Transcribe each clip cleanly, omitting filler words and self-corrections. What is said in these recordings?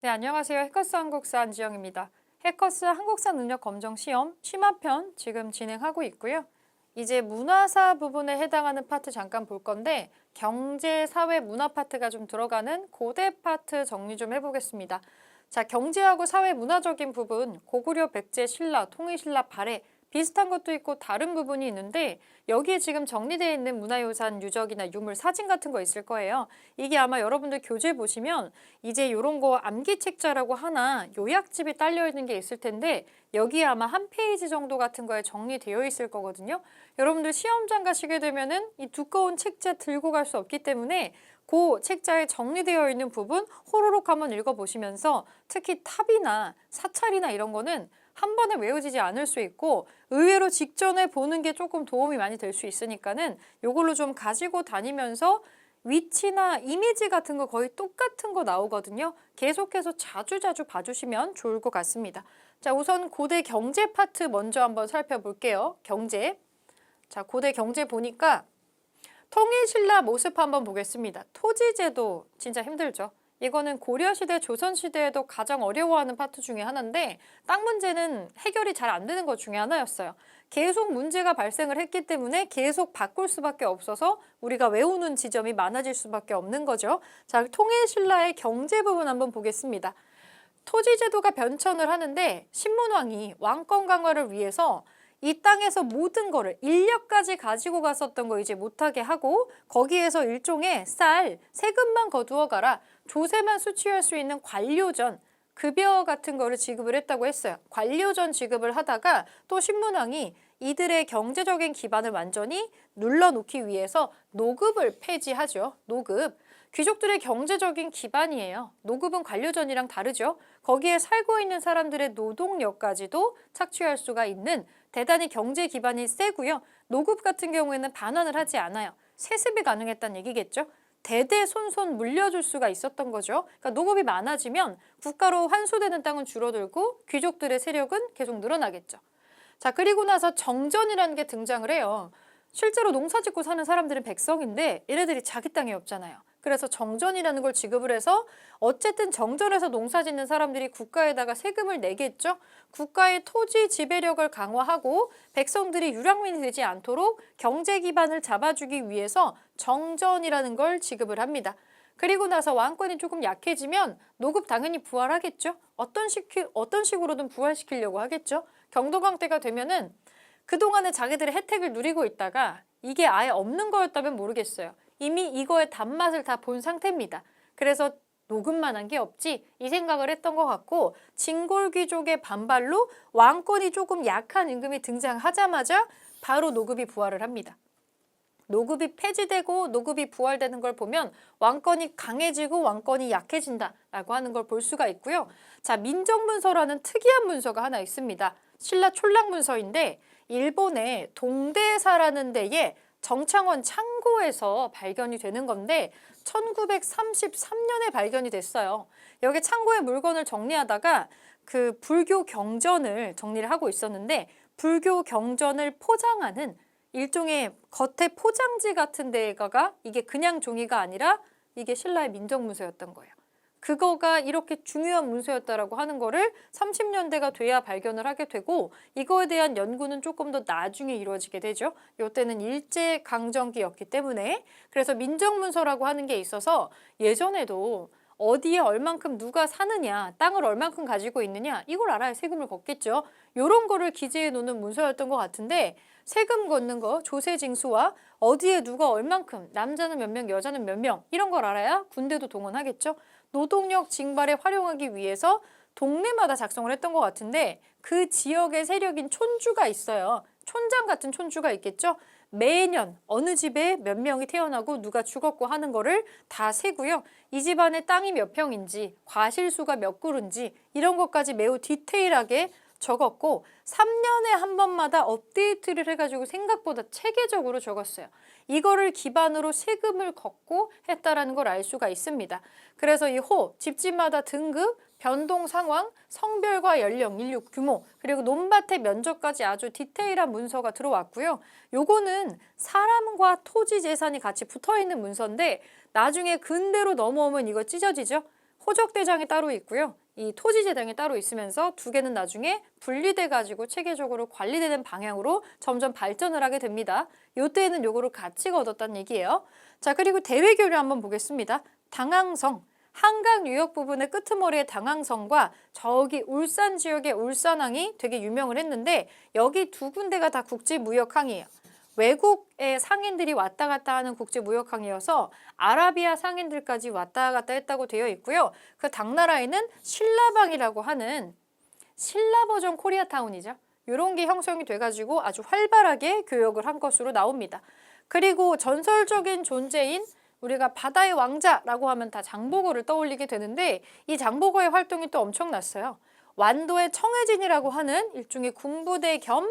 네, 안녕하세요. 해커스 한국사 안지영입니다. 해커스 한국사 능력 검정 시험 심화편 지금 진행하고 있고요. 이제 문화사 부분에 해당하는 파트 잠깐 볼 건데 경제, 사회, 문화 파트가 좀 들어가는 고대 파트 정리 좀 해보겠습니다. 자, 경제하고 사회, 문화적인 부분, 고구려, 백제, 신라, 통일신라, 발해 비슷한 것도 있고 다른 부분이 있는데 여기에 지금 정리되어 있는 문화유산, 유적이나 유물, 사진 같은 거 있을 거예요. 이게 아마 여러분들 교재 보시면 이제 이런 거 암기책자라고 하나 요약집이 딸려 있는 게 있을 텐데 여기에 아마 한 페이지 정도 같은 거에 정리되어 있을 거거든요. 여러분들 시험장 가시게 되면은 이 두꺼운 책자 들고 갈 수 없기 때문에 그 책자에 정리되어 있는 부분 호로록 한번 읽어보시면서 특히 탑이나 사찰이나 이런 거는 한 번에 외워지지 않을 수 있고 의외로 직전에 보는 게 조금 도움이 많이 될 수 있으니까는 요걸로 좀 가지고 다니면서 위치나 이미지 같은 거 거의 똑같은 거 나오거든요. 계속해서 자주자주 봐주시면 좋을 것 같습니다. 자, 우선 고대 경제 파트 먼저 한번 살펴볼게요. 경제. 자, 고대 경제 보니까 통일신라 모습 한번 보겠습니다. 토지제도 진짜 힘들죠. 이거는 고려시대, 조선시대에도 가장 어려워하는 파트 중에 하나인데 땅 문제는 해결이 잘 안 되는 것 중에 하나였어요. 계속 문제가 발생을 했기 때문에 계속 바꿀 수밖에 없어서 우리가 외우는 지점이 많아질 수밖에 없는 거죠. 자, 통일신라의 경제 부분 한번 보겠습니다. 토지제도가 변천을 하는데 신문왕이 왕권 강화를 위해서 이 땅에서 모든 거를 인력까지 가지고 갔었던 거 이제 못하게 하고 거기에서 일종의 세금만 거두어 가라. 조세만 수취할 수 있는 관료전, 급여 같은 거를 지급을 했다고 했어요. 관료전 지급을 하다가 또 신문왕이 이들의 경제적인 기반을 완전히 눌러놓기 위해서 노급을 폐지하죠. 노급. 귀족들의 경제적인 기반이에요. 노급은 관료전이랑 다르죠. 거기에 살고 있는 사람들의 노동력까지도 착취할 수가 있는 대단히 경제 기반이 세고요. 노급 같은 경우에는 반환을 하지 않아요. 세습이 가능했다는 얘기겠죠. 대대손손 물려줄 수가 있었던 거죠. 그러니까 노급이 많아지면 국가로 환수되는 땅은 줄어들고 귀족들의 세력은 계속 늘어나겠죠. 자, 그리고 나서 정전이라는 게 등장을 해요. 실제로 농사 짓고 사는 사람들은 백성인데 얘네들이 자기 땅이 없잖아요. 그래서 정전이라는 걸 지급을 해서 어쨌든 정전에서 농사 짓는 사람들이 국가에다가 세금을 내겠죠. 국가의 토지 지배력을 강화하고 백성들이 유랑민이 되지 않도록 경제 기반을 잡아주기 위해서 정전이라는 걸 지급을 합니다. 그리고 나서 왕권이 조금 약해지면 노급 당연히 부활하겠죠. 어떤 식으로든 부활시키려고 하겠죠. 경도강 때가 되면은 그동안에 자기들의 혜택을 누리고 있다가 이게 아예 없는 거였다면 모르겠어요. 이미 이거의 단맛을 다 본 상태입니다. 그래서 노급만 한 게 없지 이 생각을 했던 것 같고 진골귀족의 반발로 왕권이 조금 약한 임금이 등장하자마자 바로 노급이 부활을 합니다. 노급이 폐지되고 노급이 부활되는 걸 보면 왕권이 강해지고 왕권이 약해진다라고 하는 걸 볼 수가 있고요. 자, 민정문서라는 특이한 문서가 하나 있습니다. 신라 촐락문서인데 일본의 동대사라는 데에 정창원 창고에서 발견이 되는 건데 1933년에 발견이 됐어요. 여기 창고에 물건을 정리하다가 그 불교 경전을 정리를 하고 있었는데 불교 경전을 포장하는 일종의 겉에 포장지 같은 데가 이게 그냥 종이가 아니라 이게 신라의 민정문서였던 거예요. 그거가 이렇게 중요한 문서였다라고 하는 거를 30년대가 돼야 발견을 하게 되고 이거에 대한 연구는 조금 더 나중에 이루어지게 되죠. 이때는 일제강점기였기 때문에 그래서 민정문서라고 하는 게 있어서 예전에도 어디에 얼만큼 누가 사느냐, 땅을 얼만큼 가지고 있느냐 이걸 알아야 세금을 걷겠죠. 이런 거를 기재해 놓는 문서였던 것 같은데 세금 걷는 거, 조세징수와 어디에 누가 얼만큼, 남자는 몇 명, 여자는 몇 명 이런 걸 알아야 군대도 동원하겠죠. 노동력 징발에 활용하기 위해서 동네마다 작성을 했던 것 같은데 그 지역의 세력인 촌주가 있어요. 촌장 같은 촌주가 있겠죠. 매년 어느 집에 몇 명이 태어나고 누가 죽었고 하는 거를 다 세고요. 이 집안의 땅이 몇 평인지, 과실수가 몇 그루인지 이런 것까지 매우 디테일하게 적었고 3년에 한 번마다 업데이트를 해가지고 생각보다 체계적으로 적었어요. 이거를 기반으로 세금을 걷고 했다라는 걸 알 수가 있습니다. 그래서 이 집집마다 등급, 변동 상황, 성별과 연령, 인류 규모, 그리고 논밭의 면적까지 아주 디테일한 문서가 들어왔고요. 요거는 사람과 토지 재산이 같이 붙어있는 문서인데 나중에 근대로 넘어오면 이거 찢어지죠. 호적대장이 따로 있고요. 이 토지재단이 따로 있으면서 두 개는 나중에 분리돼 가지고 체계적으로 관리되는 방향으로 점점 발전을 하게 됩니다. 요때에는 요거를 같이 거뒀다는 얘기예요. 자, 그리고 대외교류 한번 보겠습니다. 당항성, 한강 유역 부분의 끄트머리의 당항성과 저기 울산 지역의 울산항이 되게 유명을 했는데 여기 두 군데가 다 국제무역항이에요. 외국의 상인들이 왔다 갔다 하는 국제무역항이어서 아라비아 상인들까지 왔다 갔다 했다고 되어 있고요. 그 당나라에는 신라방이라고 하는 신라 버전 코리아타운이죠. 이런 게 형성이 돼가지고 아주 활발하게 교역을 한 것으로 나옵니다. 그리고 전설적인 존재인 우리가 바다의 왕자라고 하면 다 장보고를 떠올리게 되는데 이 장보고의 활동이 또 엄청났어요. 완도의 청해진이라고 하는 일종의 군부대 겸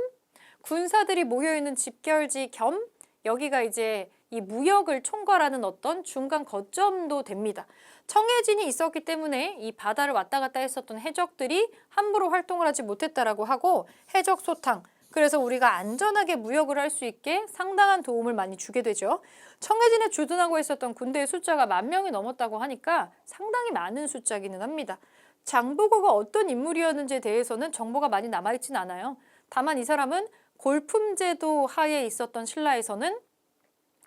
군사들이 모여있는 집결지 겸 여기가 이제 이 무역을 총괄하는 어떤 중간 거점도 됩니다. 청해진이 있었기 때문에 이 바다를 왔다 갔다 했었던 해적들이 함부로 활동을 하지 못했다라고 하고 해적 소탕, 그래서 우리가 안전하게 무역을 할 수 있게 상당한 도움을 많이 주게 되죠. 청해진에 주둔하고 있었던 군대의 숫자가 10,000명이 넘었다고 하니까 상당히 많은 숫자기는 합니다. 장보고가 어떤 인물이었는지에 대해서는 정보가 많이 남아있진 않아요. 다만 이 사람은 골품제도 하에 있었던 신라에서는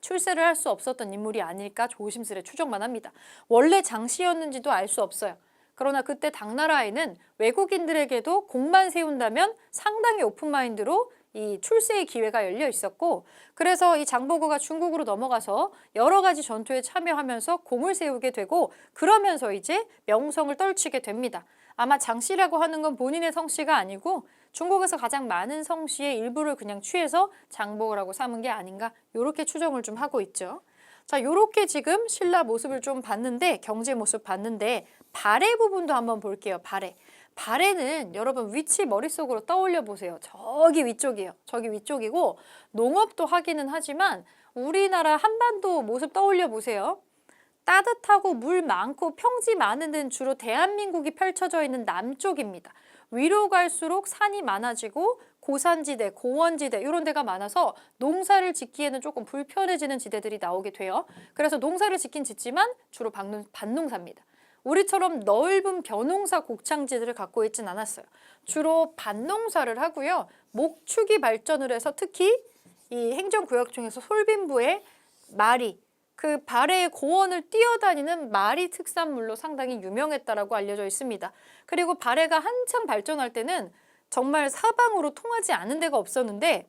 출세를 할 수 없었던 인물이 아닐까 조심스레 추정만 합니다. 원래 장씨였는지도 알 수 없어요. 그러나 그때 당나라에는 외국인들에게도 공만 세운다면 상당히 오픈마인드로 이 출세의 기회가 열려 있었고, 그래서 이 장보고가 중국으로 넘어가서 여러 가지 전투에 참여하면서 공을 세우게 되고 그러면서 이제 명성을 떨치게 됩니다. 아마 장씨라고 하는 건 본인의 성씨가 아니고 중국에서 가장 많은 성씨의 일부를 그냥 취해서 장보고라고 삼은 게 아닌가 이렇게 추정을 좀 하고 있죠. 자, 요렇게 지금 신라 모습을 좀 봤는데 경제 모습 봤는데 발해 부분도 한번 볼게요. 발해. 발해는 여러분 위치 머릿속으로 떠올려 보세요. 저기 위쪽이에요. 저기 위쪽이고 농업도 하기는 하지만 우리나라 한반도 모습 떠올려 보세요. 따뜻하고 물 많고 평지 많은 데는 주로 대한민국이 펼쳐져 있는 남쪽입니다. 위로 갈수록 산이 많아지고 고산지대, 고원지대 이런 데가 많아서 농사를 짓기에는 조금 불편해지는 지대들이 나오게 돼요. 그래서 농사를 짓긴 짓지만 주로 밭농사입니다. 우리처럼 넓은 벼농사 곡창지대를 갖고 있진 않았어요. 주로 밭농사를 하고요. 목축이 발전을 해서 특히 이 행정구역 중에서 솔빈부의 마리, 그 발해의 고원을 뛰어다니는 마리 특산물로 상당히 유명했다라고 알려져 있습니다. 그리고 발해가 한참 발전할 때는 정말 사방으로 통하지 않은 데가 없었는데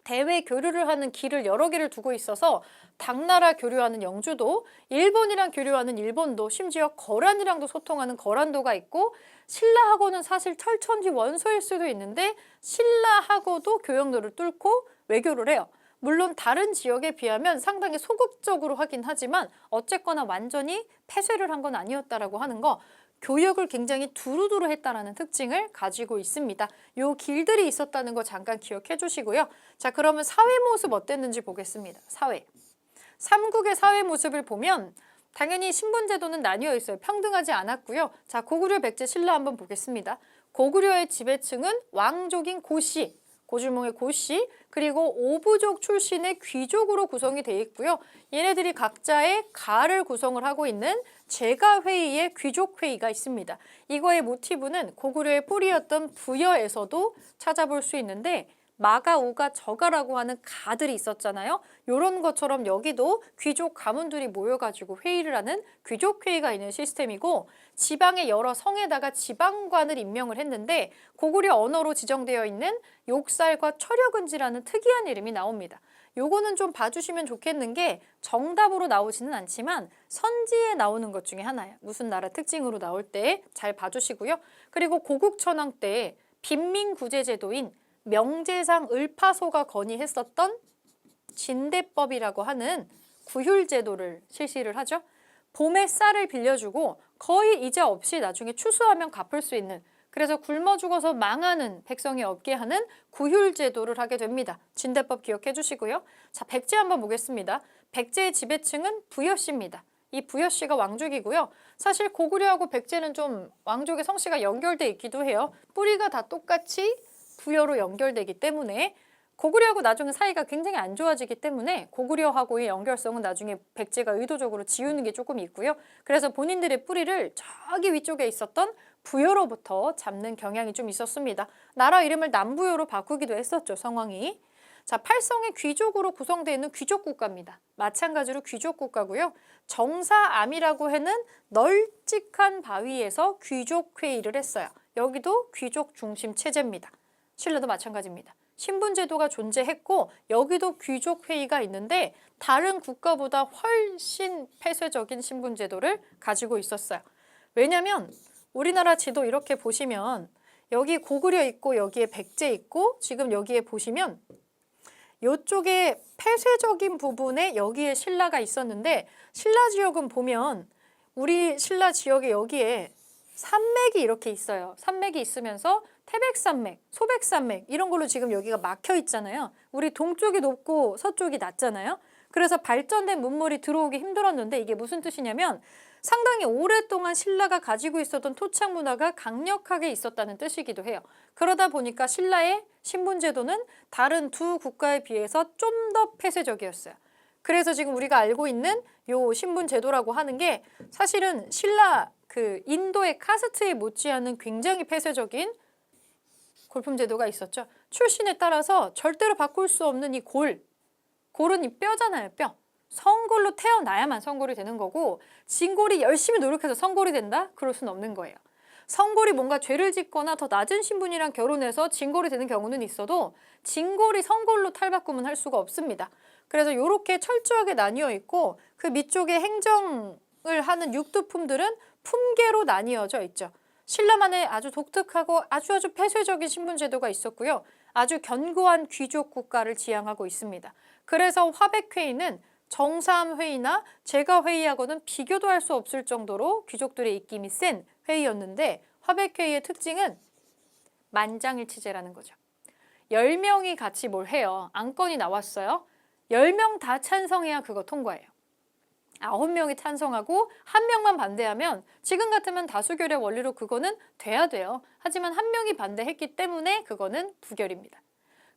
대외 교류를 하는 길을 여러 개를 두고 있어서 당나라 교류하는 영주도, 일본이랑 교류하는 일본도, 심지어 거란이랑도 소통하는 거란도가 있고 신라하고는 사실 철천지 원소일 수도 있는데 신라하고도 교역로를 뚫고 외교를 해요. 물론 다른 지역에 비하면 상당히 소극적으로 하긴 하지만 어쨌거나 완전히 폐쇄를 한 건 아니었다라고 하는 거, 교역을 굉장히 두루두루 했다라는 특징을 가지고 있습니다. 요 길들이 있었다는 거 잠깐 기억해 주시고요. 자, 그러면 사회 모습 어땠는지 보겠습니다. 사회. 삼국의 사회 모습을 보면 당연히 신분제도는 나뉘어 있어요. 평등하지 않았고요. 자, 고구려, 백제, 신라 한번 보겠습니다. 고구려의 지배층은 왕족인 고씨, 고주몽의 고씨, 그리고 오부족 출신의 귀족으로 구성이 되어 있고요. 얘네들이 각자의 가를 구성을 하고 있는 제가회의의 귀족회의가 있습니다. 이거의 모티브는 고구려의 뿌리였던 부여에서도 찾아볼 수 있는데 마가, 우가, 저가라고 하는 가들이 있었잖아요. 이런 것처럼 여기도 귀족 가문들이 모여가지고 회의를 하는 귀족회의가 있는 시스템이고 지방의 여러 성에다가 지방관을 임명을 했는데 고구려 언어로 지정되어 있는 욕살과 철여근지라는 특이한 이름이 나옵니다. 요거는 좀 봐주시면 좋겠는 게 정답으로 나오지는 않지만 선지에 나오는 것 중에 하나예요. 무슨 나라 특징으로 나올 때 잘 봐주시고요. 그리고 고국천왕 때 빈민구제제도인 명제상 을파소가 건의했었던 진대법이라고 하는 구휼제도를 실시를 하죠. 봄에 쌀을 빌려주고 거의 이자 없이 나중에 추수하면 갚을 수 있는, 그래서 굶어 죽어서 망하는 백성이 없게 하는 구휼제도를 하게 됩니다. 진대법 기억해 주시고요. 자, 백제 한번 보겠습니다. 백제의 지배층은 부여씨입니다. 이 부여씨가 왕족이고요. 사실 고구려하고 백제는 좀 왕족의 성씨가 연결돼 있기도 해요. 뿌리가 다 똑같이 부여로 연결되기 때문에 고구려하고 나중에 사이가 굉장히 안 좋아지기 때문에 고구려하고의 연결성은 나중에 백제가 의도적으로 지우는 게 조금 있고요. 그래서 본인들의 뿌리를 저기 위쪽에 있었던 부여로부터 잡는 경향이 좀 있었습니다. 나라 이름을 남부여로 바꾸기도 했었죠, 성왕이. 자, 팔성의 귀족으로 구성되어 있는 귀족 국가입니다. 마찬가지로 귀족 국가고요. 정사암이라고 하는 널찍한 바위에서 귀족 회의를 했어요. 여기도 귀족 중심 체제입니다. 신라도 마찬가지입니다. 신분제도가 존재했고 여기도 귀족 회의가 있는데 다른 국가보다 훨씬 폐쇄적인 신분제도를 가지고 있었어요. 왜냐하면 우리나라 지도 이렇게 보시면 여기 고구려 있고 여기에 백제 있고 지금 여기에 보시면 이쪽에 폐쇄적인 부분에 여기에 신라가 있었는데 신라 지역은 보면 우리 신라 지역에 여기에 산맥이 이렇게 있어요. 산맥이 있으면서 태백산맥, 소백산맥 이런 걸로 지금 여기가 막혀 있잖아요. 우리 동쪽이 높고 서쪽이 낮잖아요. 그래서 발전된 문물이 들어오기 힘들었는데 이게 무슨 뜻이냐면 상당히 오랫동안 신라가 가지고 있었던 토착 문화가 강력하게 있었다는 뜻이기도 해요. 그러다 보니까 신라의 신분제도는 다른 두 국가에 비해서 좀 더 폐쇄적이었어요. 그래서 지금 우리가 알고 있는 요 신분제도라고 하는 게 사실은 신라 그 인도의 카스트에 못지않은 굉장히 폐쇄적인 골품제도가 있었죠. 출신에 따라서 절대로 바꿀 수 없는 이 골은 이 뼈잖아요, 뼈. 성골로 태어나야만 성골이 되는 거고 진골이 열심히 노력해서 성골이 된다? 그럴 수는 없는 거예요. 성골이 뭔가 죄를 짓거나 더 낮은 신분이랑 결혼해서 진골이 되는 경우는 있어도 진골이 성골로 탈바꿈은 할 수가 없습니다. 그래서 이렇게 철저하게 나뉘어 있고 그 밑쪽에 행정을 하는 육두품들은 품계로 나뉘어져 있죠. 신라만의 아주 독특하고 아주 폐쇄적인 신분제도가 있었고요. 아주 견고한 귀족 국가를 지향하고 있습니다. 그래서 화백회의는 정사암회의나 제가회의하고는 비교도 할 수 없을 정도로 귀족들의 입김이 센 회의였는데 화백회의의 특징은 만장일치제라는 거죠. 10명이 같이 뭘 해요. 안건이 나왔어요. 10명 다 찬성해야 그거 통과해요. 9명이 찬성하고 1명만 반대하면 지금 같으면 다수결의 원리로 그거는 돼야 돼요. 하지만 1명이 반대했기 때문에 그거는 부결입니다.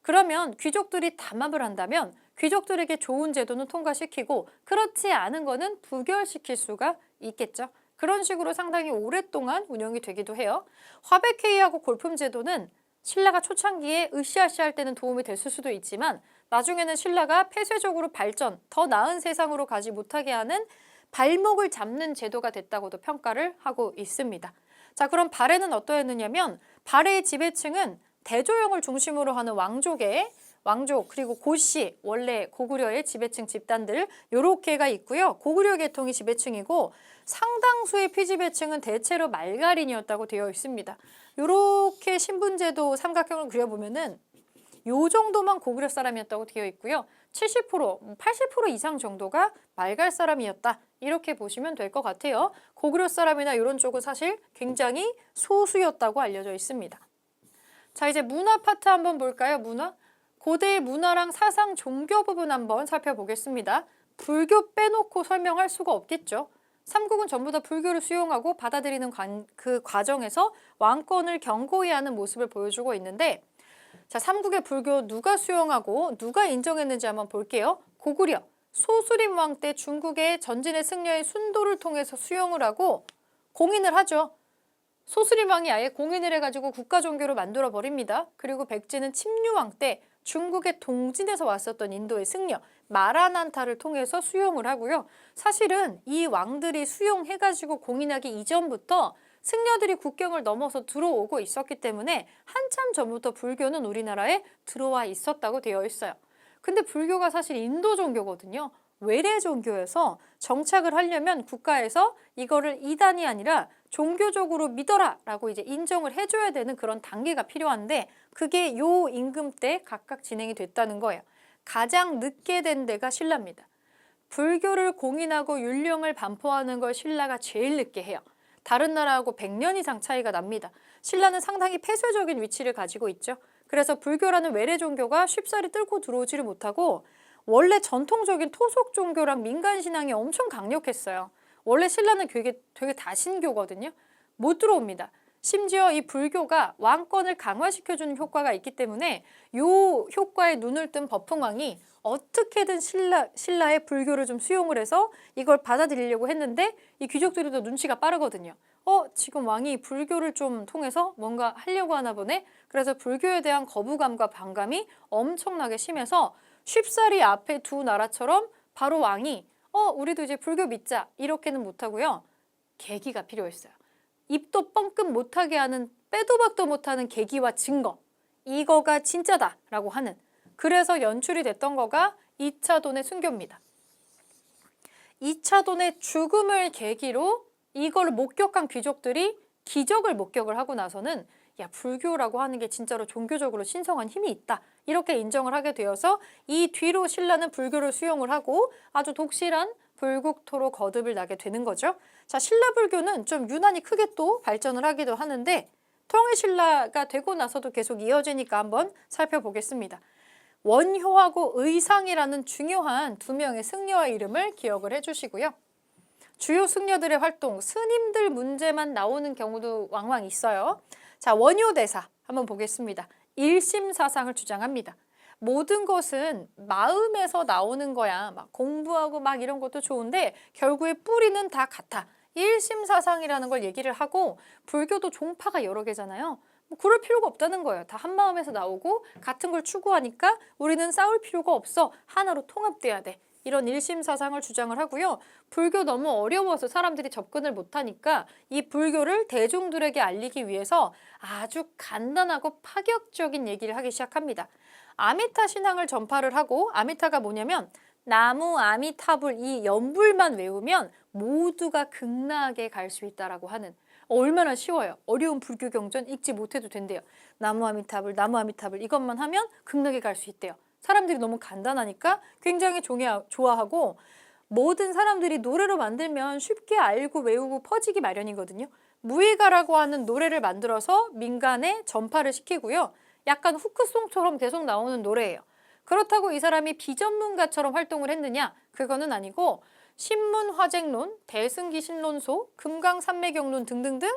그러면 귀족들이 담합을 한다면 귀족들에게 좋은 제도는 통과시키고 그렇지 않은 거는 부결시킬 수가 있겠죠. 그런 식으로 상당히 오랫동안 운영이 되기도 해요. 화백회의하고 골품제도는 신라가 초창기에 으쌰으쌰할 때는 도움이 됐을 수도 있지만 나중에는 신라가 폐쇄적으로 발전, 더 나은 세상으로 가지 못하게 하는 발목을 잡는 제도가 됐다고도 평가를 하고 있습니다. 자, 그럼 발해는 어떠했느냐면 발해의 지배층은 대조영을 중심으로 하는 왕족 그리고 고씨, 원래 고구려의 지배층 집단들 요렇게가 있고요. 고구려 계통이 지배층이고 상당수의 피지배층은 대체로 말갈인이었다고 되어 있습니다. 요렇게 신분제도 삼각형을 그려보면은 요 정도만 고구려 사람이었다고 되어 있고요. 70%, 80% 이상 정도가 말갈 사람이었다. 이렇게 보시면 될 것 같아요. 고구려 사람이나 이런 쪽은 사실 굉장히 소수였다고 알려져 있습니다. 자, 이제 문화 파트 한번 볼까요? 문화. 고대의 문화랑 사상, 종교 부분 한번 살펴보겠습니다. 불교 빼놓고 설명할 수가 없겠죠. 삼국은 전부 다 불교를 수용하고 받아들이는 그 과정에서 왕권을 견고히 하는 모습을 보여주고 있는데 자, 삼국의 불교 누가 수용하고 누가 인정했는지 한번 볼게요. 고구려, 소수림 왕 때 중국의 전진의 승려인 순도를 통해서 수용을 하고 공인을 하죠. 소수림 왕이 아예 공인을 해가지고 국가 종교로 만들어 버립니다. 그리고 백제는 침류왕 때 중국의 동진에서 왔었던 인도의 승려 마라난타를 통해서 수용을 하고요. 사실은 이 왕들이 수용해가지고 공인하기 이전부터 승려들이 국경을 넘어서 들어오고 있었기 때문에 한참 전부터 불교는 우리나라에 들어와 있었다고 되어 있어요. 근데 불교가 사실 인도 종교거든요. 외래 종교여서 정착을 하려면 국가에서 이거를 이단이 아니라 종교적으로 믿어라 라고 이제 인정을 해줘야 되는 그런 단계가 필요한데 그게 요 임금 때 각각 진행이 됐다는 거예요. 가장 늦게 된 데가 신라입니다. 불교를 공인하고 율령을 반포하는 걸 신라가 제일 늦게 해요. 다른 나라하고 100년 이상 차이가 납니다. 신라는 상당히 폐쇄적인 위치를 가지고 있죠. 그래서 불교라는 외래 종교가 쉽사리 뚫고 들어오지를 못하고 원래 전통적인 토속 종교랑 민간 신앙이 엄청 강력했어요. 원래 신라는 되게 다신교거든요. 못 들어옵니다. 심지어 이 불교가 왕권을 강화시켜주는 효과가 있기 때문에 요 효과에 눈을 뜬 버풍왕이 어떻게든 신라의 불교를 좀 수용을 해서 이걸 받아들이려고 했는데 이 귀족들도 눈치가 빠르거든요. 지금 왕이 불교를 좀 통해서 뭔가 하려고 하나 보네? 그래서 불교에 대한 거부감과 반감이 엄청나게 심해서 쉽사리 앞에 두 나라처럼 바로 왕이 우리도 이제 불교 믿자 이렇게는 못하고요. 계기가 필요했어요. 입도 뻥끗 못하게 하는 빼도 박도 못하는 계기와 증거 이거가 진짜다라고 하는 그래서 연출이 됐던 거가 이차돈의 순교입니다. 이차돈의 죽음을 계기로 이걸 목격한 귀족들이 기적을 목격을 하고 나서는 야 불교라고 하는 게 진짜로 종교적으로 신성한 힘이 있다 이렇게 인정을 하게 되어서 이 뒤로 신라는 불교를 수용을 하고 아주 독실한 불국토로 거듭을 나게 되는 거죠. 자, 신라 불교는 좀 유난히 크게 또 발전을 하기도 하는데 통일신라가 되고 나서도 계속 이어지니까 한번 살펴보겠습니다. 원효하고 의상이라는 중요한 두 명의 승려의 이름을 기억을 해주시고요. 주요 승려들의 활동, 스님들 문제만 나오는 경우도 왕왕 있어요. 자, 원효대사 한번 보겠습니다. 일심사상을 주장합니다. 모든 것은 마음에서 나오는 거야. 막 공부하고 막 이런 것도 좋은데 결국에 뿌리는 다 같아. 일심사상이라는 걸 얘기를 하고 불교도 종파가 여러 개잖아요. 뭐 그럴 필요가 없다는 거예요. 다 한 마음에서 나오고 같은 걸 추구하니까 우리는 싸울 필요가 없어. 하나로 통합돼야 돼. 이런 일심사상을 주장을 하고요. 불교 너무 어려워서 사람들이 접근을 못하니까 이 불교를 대중들에게 알리기 위해서 아주 간단하고 파격적인 얘기를 하기 시작합니다. 아미타 신앙을 전파를 하고 아미타가 뭐냐면 나무 아미타불 이 연불만 외우면 모두가 극락에 갈 수 있다라고 하는 얼마나 쉬워요. 어려운 불교 경전 읽지 못해도 된대요. 나무 아미타불 나무 아미타불 이것만 하면 극락에 갈 수 있대요. 사람들이 너무 간단하니까 굉장히 좋아하고 모든 사람들이 노래로 만들면 쉽게 알고 외우고 퍼지기 마련이거든요. 무이가라고 하는 노래를 만들어서 민간에 전파를 시키고요. 약간 후크송처럼 계속 나오는 노래예요. 그렇다고 이 사람이 비전문가처럼 활동을 했느냐? 그거는 아니고 신문화쟁론, 대승기신론소, 금강산매경론 등등등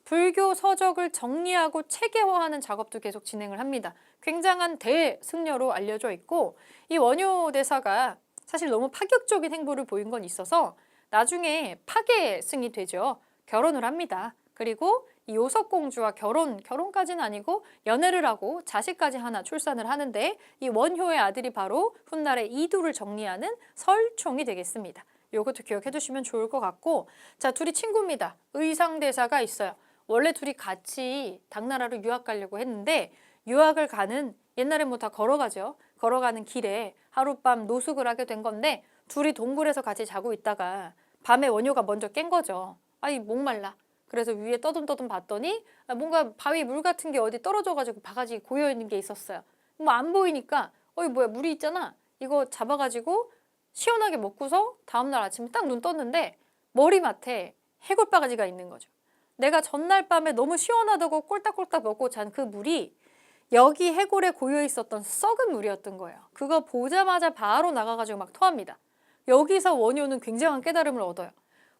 불교 서적을 정리하고 체계화하는 작업도 계속 진행을 합니다. 굉장한 대승려로 알려져 있고 이 원효대사가 사실 너무 파격적인 행보를 보인 건 있어서 나중에 파계승이 되죠. 결혼을 합니다. 그리고 이 요석공주와 결혼까지는 아니고 연애를 하고 자식까지 하나 출산을 하는데 이 원효의 아들이 바로 훗날에 이두를 정리하는 설총이 되겠습니다. 이것도 기억해 두시면 좋을 것 같고 자 둘이 친구입니다. 의상대사가 있어요. 원래 둘이 같이 당나라로 유학 가려고 했는데 유학을 가는 옛날에 뭐 다 걸어가죠. 걸어가는 길에 하룻밤 노숙을 하게 된 건데 둘이 동굴에서 같이 자고 있다가 밤에 원효가 먼저 깬 거죠. 아이 목말라. 그래서 위에 떠듬떠듬 봤더니 뭔가 바위 물 같은 게 어디 떨어져가지고 바가지 고여 있는 게 있었어요. 뭐 안 보이니까 뭐야 물이 있잖아. 이거 잡아가지고 시원하게 먹고서 다음날 아침에 딱 눈 떴는데 머리맡에 해골 바가지가 있는 거죠. 내가 전날 밤에 너무 시원하다고 꼴딱꼴딱 먹고 잔 그 물이 여기 해골에 고여 있었던 썩은 물이었던 거예요. 그거 보자마자 바로 나가가지고 막 토합니다. 여기서 원효는 굉장한 깨달음을 얻어요.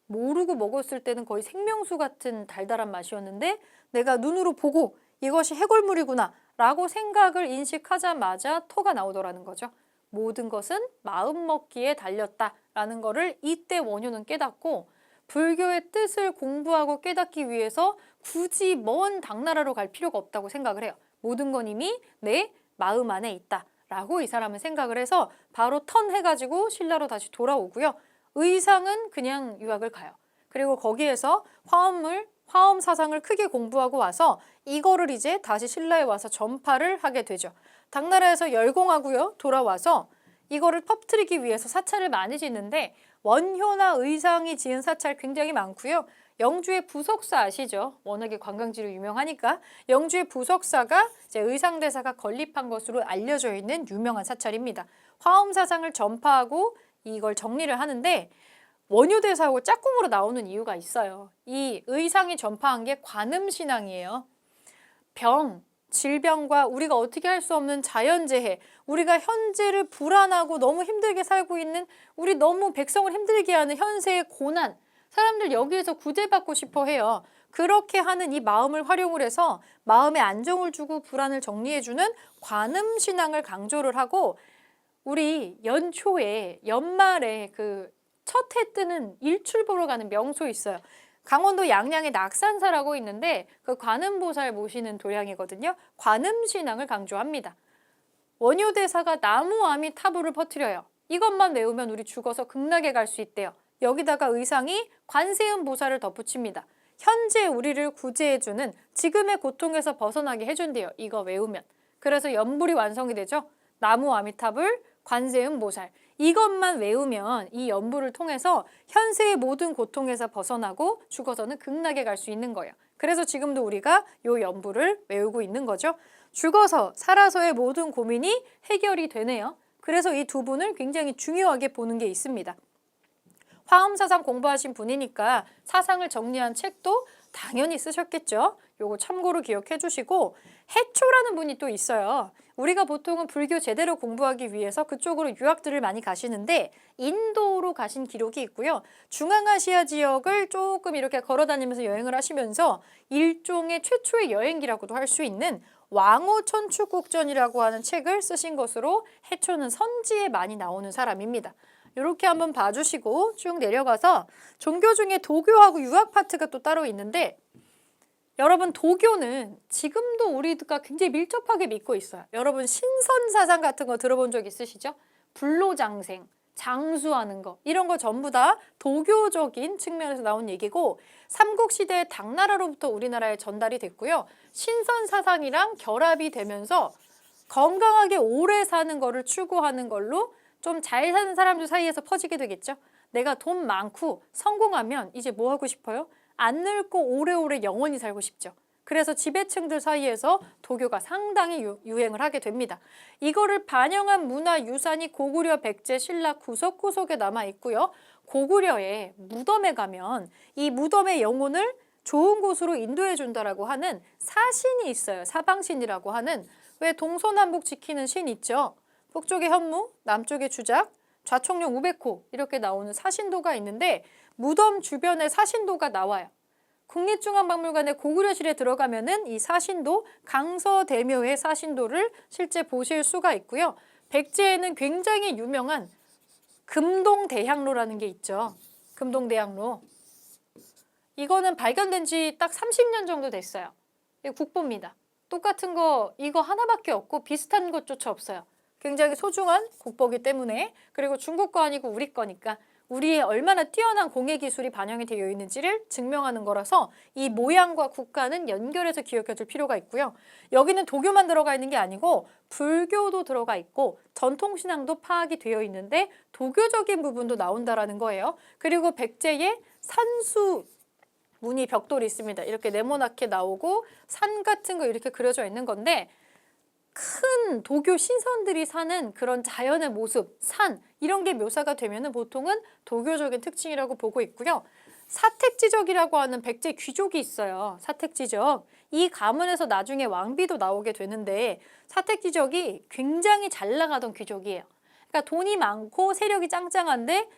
모르고 먹었을 때는 거의 생명수 같은 달달한 맛이었는데 내가 눈으로 보고 이것이 해골물이구나 라고 생각을 인식하자마자 토가 나오더라는 거죠. 모든 것은 마음먹기에 달렸다라는 거를 이때 원효는 깨닫고 불교의 뜻을 공부하고 깨닫기 위해서 굳이 먼 당나라로 갈 필요가 없다고 생각을 해요. 모든 건 이미 내 마음 안에 있다라고 이 사람은 생각을 해서 바로 턴해가지고 신라로 다시 돌아오고요. 의상은 그냥 유학을 가요. 그리고 거기에서 화엄 사상을 크게 공부하고 와서 이거를 이제 다시 신라에 와서 전파를 하게 되죠. 당나라에서 열공하고요. 돌아와서 이거를 퍼뜨리기 위해서 사찰을 많이 짓는데 원효나 의상이 지은 사찰 굉장히 많고요. 영주의 부석사 아시죠? 워낙에 관광지로 유명하니까 영주의 부석사가 이제 의상대사가 건립한 것으로 알려져 있는 유명한 사찰입니다. 화엄 사상을 전파하고 이걸 정리를 하는데 원효대사하고 짝꿍으로 나오는 이유가 있어요. 이 의상이 전파한 게 관음신앙이에요. 질병과 우리가 어떻게 할 수 없는 자연재해, 우리가 현재를 불안하고 너무 힘들게 살고 있는 우리 너무 백성을 힘들게 하는 현세의 고난, 사람들 여기에서 구제받고 싶어 해요. 그렇게 하는 이 마음을 활용을 해서 마음에 안정을 주고 불안을 정리해주는 관음신앙을 강조를 하고, 우리 연초에 연말에 그 첫 해 뜨는 일출 보러 가는 명소 있어요. 강원도 양양에 낙산사라고 있는데 그 관음보살 모시는 도량이거든요. 관음신앙을 강조합니다. 원효대사가 나무 아미타불을 퍼뜨려요. 이것만 외우면 우리 죽어서 극락에 갈 수 있대요. 여기다가 의상이 관세음 보살을 덧붙입니다. 현재 우리를 구제해주는, 지금의 고통에서 벗어나게 해준대요. 이거 외우면. 그래서 연불이 완성이 되죠. 나무 아미타불, 관세음 보살. 이것만 외우면 이 연불을 통해서 현세의 모든 고통에서 벗어나고 죽어서는 극락에 갈 수 있는 거예요. 그래서 지금도 우리가 이 연불을 외우고 있는 거죠. 죽어서 살아서의 모든 고민이 해결이 되네요. 그래서 이 두 분을 굉장히 중요하게 보는 게 있습니다. 화엄사상 공부하신 분이니까 사상을 정리한 책도 당연히 쓰셨겠죠. 요거 참고로 기억해 주시고, 해초라는 분이 또 있어요. 우리가 보통은 불교 제대로 공부하기 위해서 그쪽으로 유학들을 많이 가시는데 인도로 가신 기록이 있고요. 중앙아시아 지역을 조금 이렇게 걸어다니면서 여행을 하시면서 일종의 최초의 여행기라고도 할 수 있는 왕호천축국전이라고 하는 책을 쓰신 것으로 해초는 선지에 많이 나오는 사람입니다. 이렇게 한번 봐주시고 쭉 내려가서 종교 중에 도교하고 유학 파트가 또 따로 있는데, 여러분 도교는 지금도 우리가 굉장히 밀접하게 믿고 있어요. 여러분 신선사상 같은 거 들어본 적 있으시죠? 불로장생, 장수하는 거, 이런 거 전부 다 도교적인 측면에서 나온 얘기고, 삼국시대의 당나라로부터 우리나라에 전달이 됐고요. 신선사상이랑 결합이 되면서 건강하게 오래 사는 거를 추구하는 걸로 좀 잘 사는 사람들 사이에서 퍼지게 되겠죠. 내가 돈 많고 성공하면 이제 뭐 하고 싶어요? 안 늙고 오래오래 영원히 살고 싶죠. 그래서 지배층들 사이에서 도교가 상당히 유행을 하게 됩니다. 이거를 반영한 문화유산이 고구려 백제 신라 구석구석에 남아 있고요. 고구려의 무덤에 가면 이 무덤의 영혼을 좋은 곳으로 인도해 준다라고 하는 사신이 있어요. 사방신이라고 하는, 왜 동서남북 지키는 신 있죠. 북쪽에 현무, 남쪽에 주작, 좌총령 우백호 이렇게 나오는 사신도가 있는데 무덤 주변에 사신도가 나와요. 국립중앙박물관의 고구려실에 들어가면은 이 사신도, 강서대묘의 사신도를 실제 보실 수가 있고요. 백제에는 굉장히 유명한 금동대향로라는 게 있죠. 금동대향로. 이거는 발견된 지 딱 30년 정도 됐어요. 이거 국보입니다. 똑같은 거 이거 하나밖에 없고 비슷한 것조차 없어요. 굉장히 소중한 국보기 때문에, 그리고 중국 거 아니고 우리 거니까 우리의 얼마나 뛰어난 공예 기술이 반영이 되어 있는지를 증명하는 거라서 이 모양과 국가는 연결해서 기억해 줄 필요가 있고요. 여기는 도교만 들어가 있는 게 아니고 불교도 들어가 있고 전통신앙도 파악이 되어 있는데 도교적인 부분도 나온다라는 거예요. 그리고 백제의 산수 무늬 벽돌이 있습니다. 이렇게 네모나게 나오고 산 같은 거 이렇게 그려져 있는 건데, 큰 도교 신선들이 사는 그런 자연의 모습, 산 이런 게 묘사가 되면은 보통은 도교적인 특징이라고 보고 있고요. 사택지적이라고 하는 백제 귀족이 있어요. 사택지적. 이 가문에서 나중에 왕비도 나오게 되는데 사택지적이 굉장히 잘 나가던 귀족이에요. 그러니까 돈이 많고 세력이 짱짱한데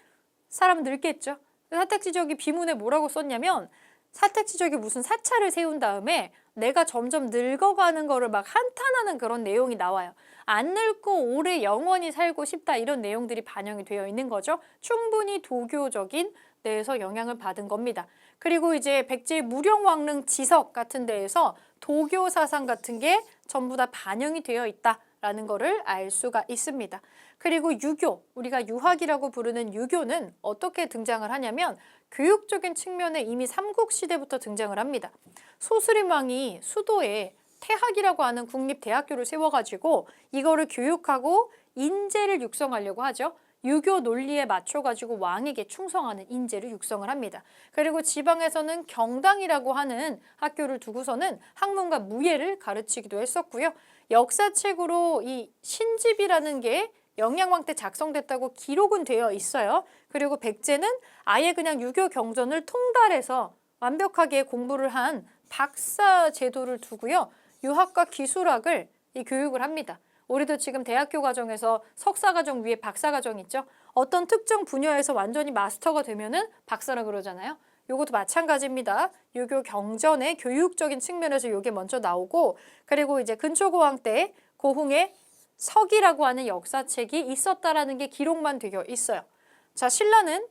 사람은 늙겠죠. 사택지적이 비문에 뭐라고 썼냐면, 사택지적이 무슨 사찰을 세운 다음에 내가 점점 늙어가는 거를 막 한탄하는 그런 내용이 나와요. 안 늙고 오래 영원히 살고 싶다, 이런 내용들이 반영이 되어 있는 거죠. 충분히 도교적인 데에서 영향을 받은 겁니다. 그리고 이제 백제의 무령왕릉 지석 같은 데에서 도교 사상 같은 게 전부 다 반영이 되어 있다라는 거를 알 수가 있습니다. 그리고 유교, 우리가 유학이라고 부르는 유교는 어떻게 등장을 하냐면 교육적인 측면에 이미 삼국시대부터 등장을 합니다. 소스림 왕이 수도에 태학이라고 하는 국립대학교를 세워가지고 이거를 교육하고 인재를 육성하려고 하죠. 유교 논리에 맞춰가지고 왕에게 충성하는 인재를 육성을 합니다. 그리고 지방에서는 경당이라고 하는 학교를 두고서는 학문과 무예를 가르치기도 했었고요. 역사책으로 이 신집이라는 게 영양왕 때 작성됐다고 기록은 되어 있어요. 그리고 백제는 아예 그냥 유교 경전을 통달해서 완벽하게 공부를 한 박사 제도를 두고요. 유학과 기술학을 이 교육을 합니다. 우리도 지금 대학교 과정에서 석사 과정 위에 박사 과정 있죠. 어떤 특정 분야에서 완전히 마스터가 되면은 박사라 그러잖아요. 요것도 마찬가지입니다. 유교 경전의 교육적인 측면에서 요게 먼저 나오고, 그리고 이제 근초고왕 때 고흥에 석이라고 하는 역사책이 있었다라는 게 기록만 되어 있어요. 자, 신라는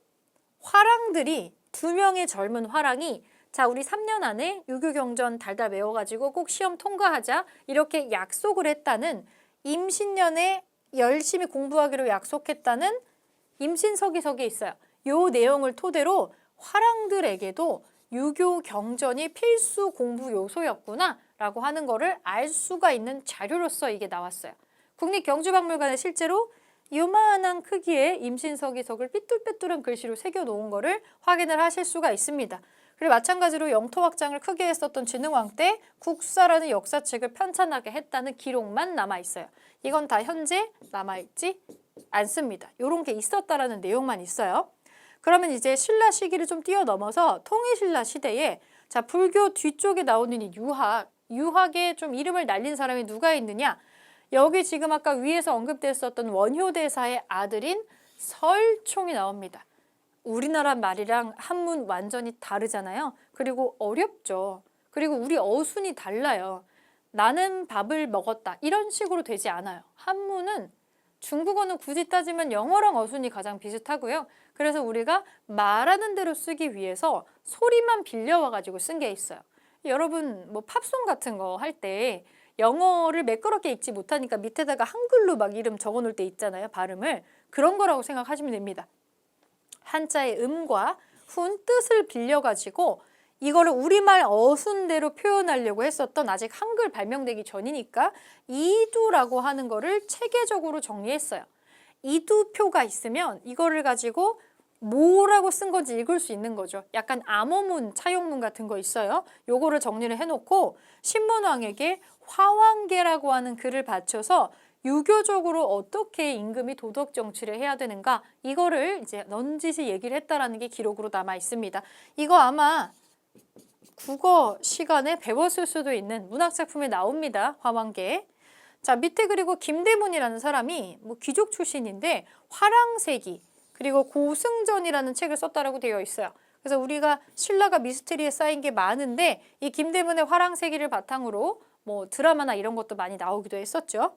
화랑들이 2명의 젊은 화랑이 자, 우리 3년 안에 유교 경전 달달 외워가지고 꼭 시험 통과하자 이렇게 약속을 했다는, 임신년에 열심히 공부하기로 약속했다는 임신서기석에 있어요. 요 내용을 토대로 화랑들에게도 유교 경전이 필수 공부 요소였구나 라고 하는 거를 알 수가 있는 자료로서 이게 나왔어요. 국립경주박물관에 실제로 요만한 크기의 임신서기석을 삐뚤빼뚤한 글씨로 새겨놓은 거를 확인을 하실 수가 있습니다. 그리고 마찬가지로 영토 확장을 크게 했었던 진흥왕 때 국사라는 역사책을 편찬하게 했다는 기록만 남아있어요. 이건 다 현재 남아있지 않습니다. 이런 게 있었다라는 내용만 있어요. 그러면 이제 신라 시기를 좀 뛰어넘어서 통일신라 시대에 자, 불교 뒤쪽에 나오는 이 유학에 좀 이름을 날린 사람이 누가 있느냐? 여기 지금 아까 위에서 언급됐었던 원효대사의 아들인 설총이 나옵니다. 우리나라 말이랑 한문 완전히 다르잖아요. 그리고 어렵죠. 그리고 우리 어순이 달라요. 나는 밥을 먹었다 이런 식으로 되지 않아요. 한문은 중국어는 굳이 따지면 영어랑 어순이 가장 비슷하고요. 그래서 우리가 말하는 대로 쓰기 위해서 소리만 빌려와가지고 쓴 게 있어요. 여러분 뭐 팝송 같은 거 할 때 영어를 매끄럽게 읽지 못하니까 밑에다가 한글로 막 이름 적어놓을 때 있잖아요. 발음을. 그런 거라고 생각하시면 됩니다. 한자의 음과 훈 뜻을 빌려가지고 이거를 우리말 어순대로 표현하려고 했었던, 아직 한글 발명되기 전이니까 이두라고 하는 거를 체계적으로 정리했어요. 이두표가 있으면 이거를 가지고 뭐라고 쓴 건지 읽을 수 있는 거죠. 약간 암호문, 차용문 같은 거 있어요. 요거를 정리를 해놓고 신문왕에게 화왕계라고 하는 글을 바쳐서 유교적으로 어떻게 임금이 도덕 정치를 해야 되는가, 이거를 이제 넌지시 얘기를 했다라는 게 기록으로 남아 있습니다. 이거 아마 국어 시간에 배웠을 수도 있는 문학작품에 나옵니다. 화왕계. 자, 밑에 그리고 김대문이라는 사람이 뭐 귀족 출신인데 화랑세기 그리고 고승전이라는 책을 썼다라고 되어 있어요. 그래서 우리가 신라가 미스터리에 쌓인 게 많은데 이 김대문의 화랑세기를 바탕으로 뭐 드라마나 이런 것도 많이 나오기도 했었죠.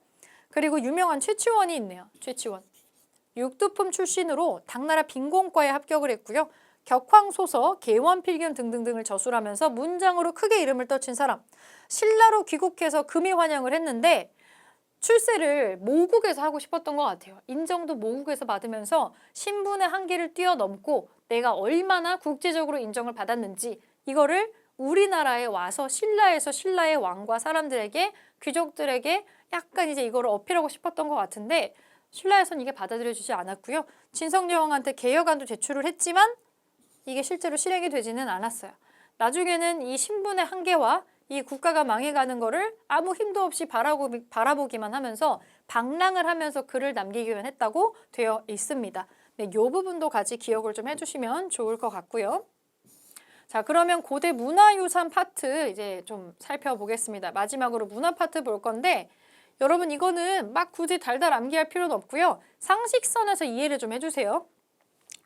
그리고 유명한 최치원이 있네요. 최치원. 육두품 출신으로 당나라 빈공과에 합격을 했고요. 격황소서, 개원필견 등등등을 저술하면서 문장으로 크게 이름을 떨친 사람. 신라로 귀국해서 금이 환영을 했는데 출세를 모국에서 하고 싶었던 것 같아요. 인정도 모국에서 받으면서 신분의 한계를 뛰어넘고 내가 얼마나 국제적으로 인정을 받았는지 이거를 우리나라에 와서 신라에서 신라의 왕과 사람들에게, 귀족들에게 약간 이제 이거를 어필하고 싶었던 것 같은데 신라에서는 이게 받아들여지지 않았고요. 진성여왕한테 개혁안도 제출을 했지만 이게 실제로 실행이 되지는 않았어요. 나중에는 이 신분의 한계와 이 국가가 망해가는 거를 아무 힘도 없이 바라보기만 하면서 방랑을 하면서 글을 남기기만 했다고 되어 있습니다. 네, 이 부분도 같이 기억을 좀 해주시면 좋을 것 같고요. 자, 그러면 고대 문화유산 파트 이제 좀 살펴보겠습니다. 마지막으로 문화 파트 볼 건데 여러분 이거는 막 굳이 달달 암기할 필요는 없고요. 상식선에서 이해를 좀 해주세요.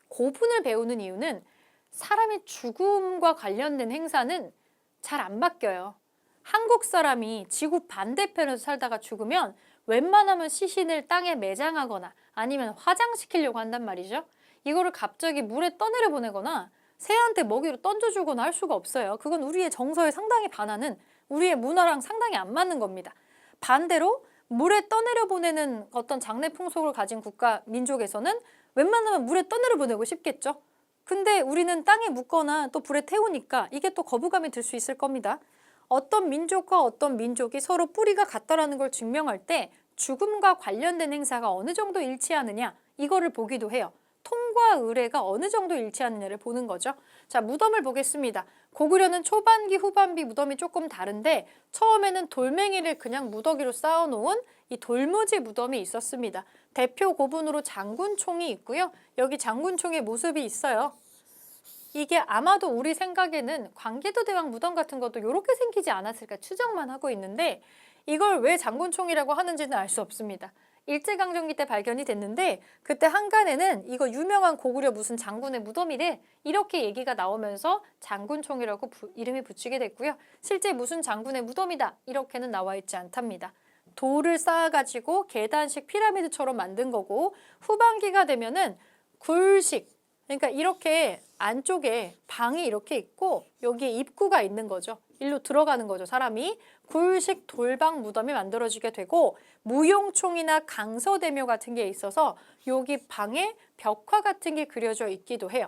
고분을 배우는 이유는 사람의 죽음과 관련된 행사는 잘 안 바뀌어요. 한국 사람이 지구 반대편에서 살다가 죽으면 웬만하면 시신을 땅에 매장하거나 아니면 화장시키려고 한단 말이죠. 이거를 갑자기 물에 떠내려 보내거나 새한테 먹이로 던져주거나 할 수가 없어요. 그건 우리의 정서에 상당히 반하는, 우리의 문화랑 상당히 안 맞는 겁니다. 반대로 물에 떠내려 보내는 어떤 장례 풍속을 가진 국가, 민족에서는 웬만하면 물에 떠내려 보내고 싶겠죠. 근데 우리는 땅에 묻거나 또 불에 태우니까 이게 또 거부감이 들 수 있을 겁니다. 어떤 민족과 어떤 민족이 서로 뿌리가 같다라는 걸 증명할 때 죽음과 관련된 행사가 어느 정도 일치하느냐 이거를 보기도 해요. 통과 의례가 어느 정도 일치하느냐를 보는 거죠. 자, 무덤을 보겠습니다. 고구려는 초반기, 후반기 무덤이 조금 다른데 처음에는 돌멩이를 그냥 무더기로 쌓아놓은 이 돌무지 무덤이 있었습니다. 대표 고분으로 장군총이 있고요. 여기 장군총의 모습이 있어요. 이게 아마도 우리 생각에는 광개도대왕 무덤 같은 것도 이렇게 생기지 않았을까 추정만 하고 있는데 이걸 왜 장군총이라고 하는지는 알 수 없습니다. 일제강점기 때 발견이 됐는데 그때 한간에는 이거 유명한 고구려 무슨 장군의 무덤이래 이렇게 얘기가 나오면서 장군총이라고 이름이 붙이게 됐고요. 실제 무슨 장군의 무덤이다 이렇게는 나와 있지 않답니다. 돌을 쌓아가지고 계단식 피라미드처럼 만든 거고 후반기가 되면은 굴식 그러니까 이렇게 안쪽에 방이 이렇게 있고 여기에 입구가 있는 거죠. 일로 들어가는 거죠. 사람이 굴식 돌방 무덤이 만들어지게 되고 무용총이나 강서대묘 같은 게 있어서 여기 방에 벽화 같은 게 그려져 있기도 해요.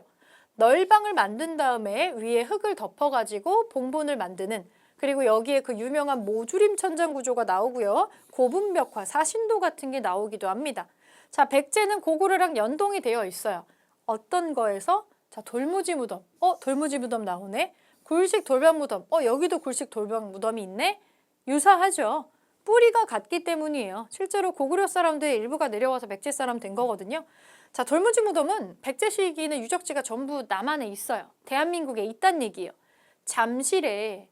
널방을 만든 다음에 위에 흙을 덮어가지고 봉분을 만드는 그리고 여기에 그 유명한 모주림 천장 구조가 나오고요. 고분벽화, 사신도 같은 게 나오기도 합니다. 자, 백제는 고구려랑 연동이 되어 있어요. 어떤 거에서? 자, 돌무지 무덤. 돌무지 무덤 나오네. 굴식 돌방 무덤. 여기도 굴식 돌방 무덤이 있네. 유사하죠. 뿌리가 같기 때문이에요. 실제로 고구려 사람들의 일부가 내려와서 백제 사람 된 거거든요. 자, 돌무지 무덤은 백제 시기에는 유적지가 전부 남한에 있어요. 대한민국에 있단 얘기예요. 잠실에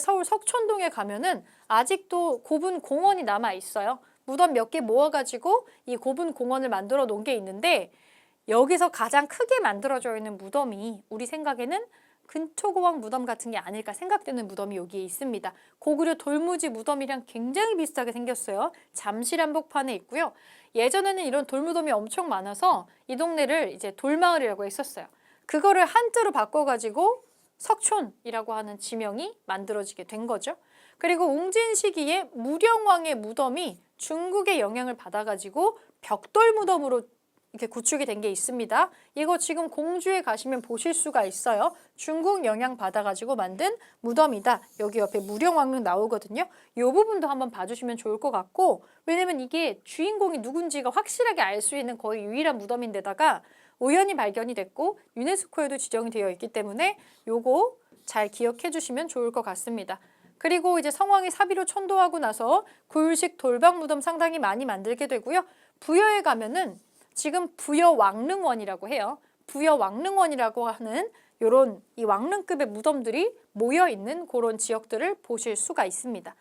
서울 석촌동에 가면은 아직도 고분 공원이 남아 있어요. 무덤 몇 개 모아가지고 이 고분 공원을 만들어 놓은 게 있는데 여기서 가장 크게 만들어져 있는 무덤이 우리 생각에는 근초고왕 무덤 같은 게 아닐까 생각되는 무덤이 여기에 있습니다. 고구려 돌무지 무덤이랑 굉장히 비슷하게 생겼어요. 잠실 한복판에 있고요. 예전에는 이런 돌무덤이 엄청 많아서 이 동네를 이제 돌마을이라고 했었어요. 그거를 한자로 바꿔가지고 석촌이라고 하는 지명이 만들어지게 된 거죠. 그리고 웅진 시기에 무령왕의 무덤이 중국의 영향을 받아가지고 벽돌 무덤으로 이렇게 구축이 된 게 있습니다. 이거 지금 공주에 가시면 보실 수가 있어요. 중국 영향 받아가지고 만든 무덤이다. 여기 옆에 무령왕릉 나오거든요. 이 부분도 한번 봐주시면 좋을 것 같고 왜냐면 이게 주인공이 누군지가 확실하게 알 수 있는 거의 유일한 무덤인데다가 우연히 발견이 됐고 유네스코에도 지정이 되어 있기 때문에 요거 잘 기억해 주시면 좋을 것 같습니다. 그리고 이제 성왕이 사비로 천도하고 나서 굴식 돌방 무덤 상당히 많이 만들게 되고요. 부여에 가면은 지금 부여왕릉원이라고 해요. 부여왕릉원이라고 하는 요런 이 왕릉급의 무덤들이 모여있는 그런 지역들을 보실 수가 있습니다.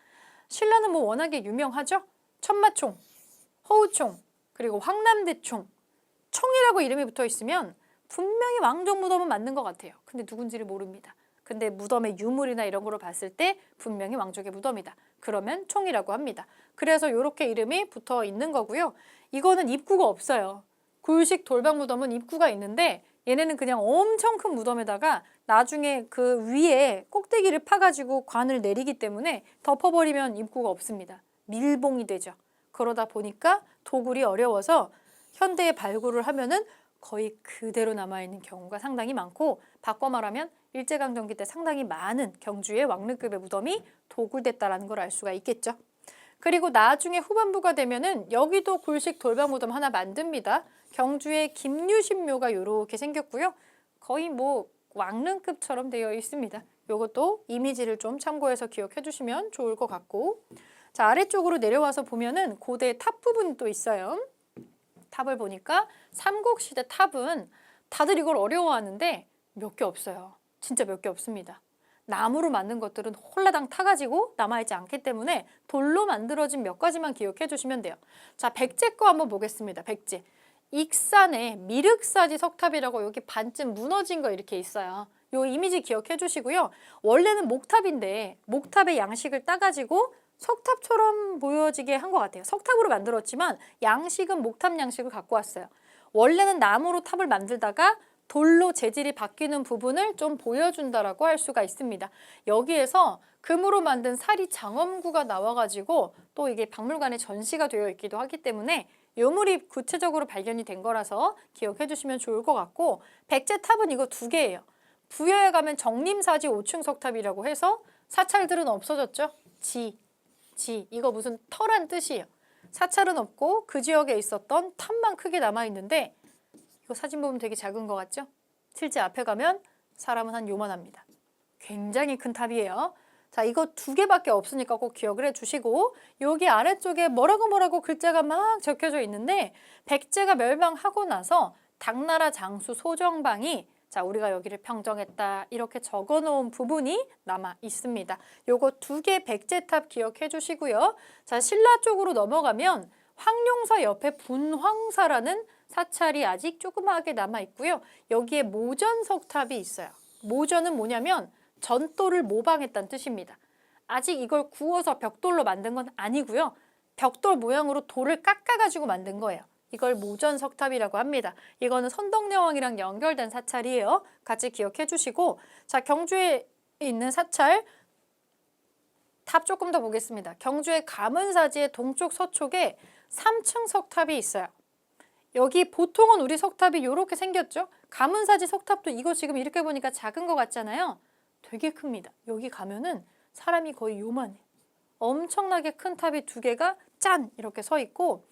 신라는 뭐 워낙에 유명하죠? 천마총, 허우총, 그리고 황남대총, 총이라고 이름이 붙어 있으면 분명히 왕족 무덤은 맞는 것 같아요. 근데 누군지를 모릅니다. 근데 무덤의 유물이나 이런 거로 봤을 때 분명히 왕족의 무덤이다. 그러면 총이라고 합니다. 그래서 이렇게 이름이 붙어 있는 거고요. 이거는 입구가 없어요. 굴식 돌방 무덤은 입구가 있는데 얘네는 그냥 엄청 큰 무덤에다가 나중에 그 위에 꼭대기를 파가지고 관을 내리기 때문에 덮어버리면 입구가 없습니다. 밀봉이 되죠. 그러다 보니까 도굴이 어려워서 현대에 발굴을 하면은 거의 그대로 남아있는 경우가 상당히 많고 바꿔 말하면 일제강점기 때 상당히 많은 경주의 왕릉급의 무덤이 도굴됐다는 걸 알 수가 있겠죠. 그리고 나중에 후반부가 되면은 여기도 굴식 돌방 무덤 하나 만듭니다. 경주의 김유신묘가 이렇게 생겼고요. 거의 뭐 왕릉급처럼 되어 있습니다. 이것도 이미지를 좀 참고해서 기억해 주시면 좋을 것 같고 자 아래쪽으로 내려와서 보면은 고대 탑 부분이 또 있어요. 탑을 보니까 삼국시대 탑은 다들 이걸 어려워하는데 몇 개 없어요. 진짜 몇 개 없습니다. 나무로 만든 것들은 홀라당 타가지고 남아있지 않기 때문에 돌로 만들어진 몇 가지만 기억해 주시면 돼요. 자, 백제 거 한번 보겠습니다. 백제. 익산에 미륵사지 석탑이라고 여기 반쯤 무너진 거 이렇게 있어요. 요 이미지 기억해 주시고요. 원래는 목탑인데 목탑의 양식을 따가지고 석탑처럼 보여지게 한 것 같아요. 석탑으로 만들었지만 양식은 목탑 양식을 갖고 왔어요. 원래는 나무로 탑을 만들다가 돌로 재질이 바뀌는 부분을 좀 보여준다라고 할 수가 있습니다. 여기에서 금으로 만든 사리 장엄구가 나와가지고 또 이게 박물관에 전시가 되어 있기도 하기 때문에 유물이 구체적으로 발견이 된 거라서 기억해 주시면 좋을 것 같고 백제탑은 이거 두 개예요. 부여에 가면 정림사지 5층 석탑이라고 해서 사찰들은 없어졌죠. 이거 무슨 터란 뜻이에요. 사찰은 없고 그 지역에 있었던 탑만 크게 남아있는데 이거 사진 보면 되게 작은 것 같죠? 실제 앞에 가면 사람은 한 요만합니다. 굉장히 큰 탑이에요. 자, 이거 두 개밖에 없으니까 꼭 기억을 해주시고 여기 아래쪽에 뭐라고 글자가 막 적혀져 있는데 백제가 멸망하고 나서 당나라 장수 소정방이 자, 우리가 여기를 평정했다 이렇게 적어놓은 부분이 남아 있습니다. 요거 두 개 백제탑 기억해 주시고요. 자, 신라 쪽으로 넘어가면 황룡사 옆에 분황사라는 사찰이 아직 조그마하게 남아 있고요. 여기에 모전석탑이 있어요. 모전은 뭐냐면 전돌을 모방했다는 뜻입니다. 아직 이걸 구워서 벽돌로 만든 건 아니고요. 벽돌 모양으로 돌을 깎아가지고 만든 거예요. 이걸 모전석탑이라고 합니다. 이거는 선덕여왕이랑 연결된 사찰이에요. 같이 기억해 주시고, 자, 경주에 있는 사찰 탑 조금 더 보겠습니다. 경주의 가문사지의 동쪽 서쪽에 3층 석탑이 있어요. 여기 보통은 우리 석탑이 이렇게 생겼죠? 가문사지 석탑도 이거 지금 이렇게 보니까 작은 것 같잖아요. 되게 큽니다. 여기 가면은 사람이 거의 요만해. 엄청나게 큰 탑이 두 개가 짠! 이렇게 서 있고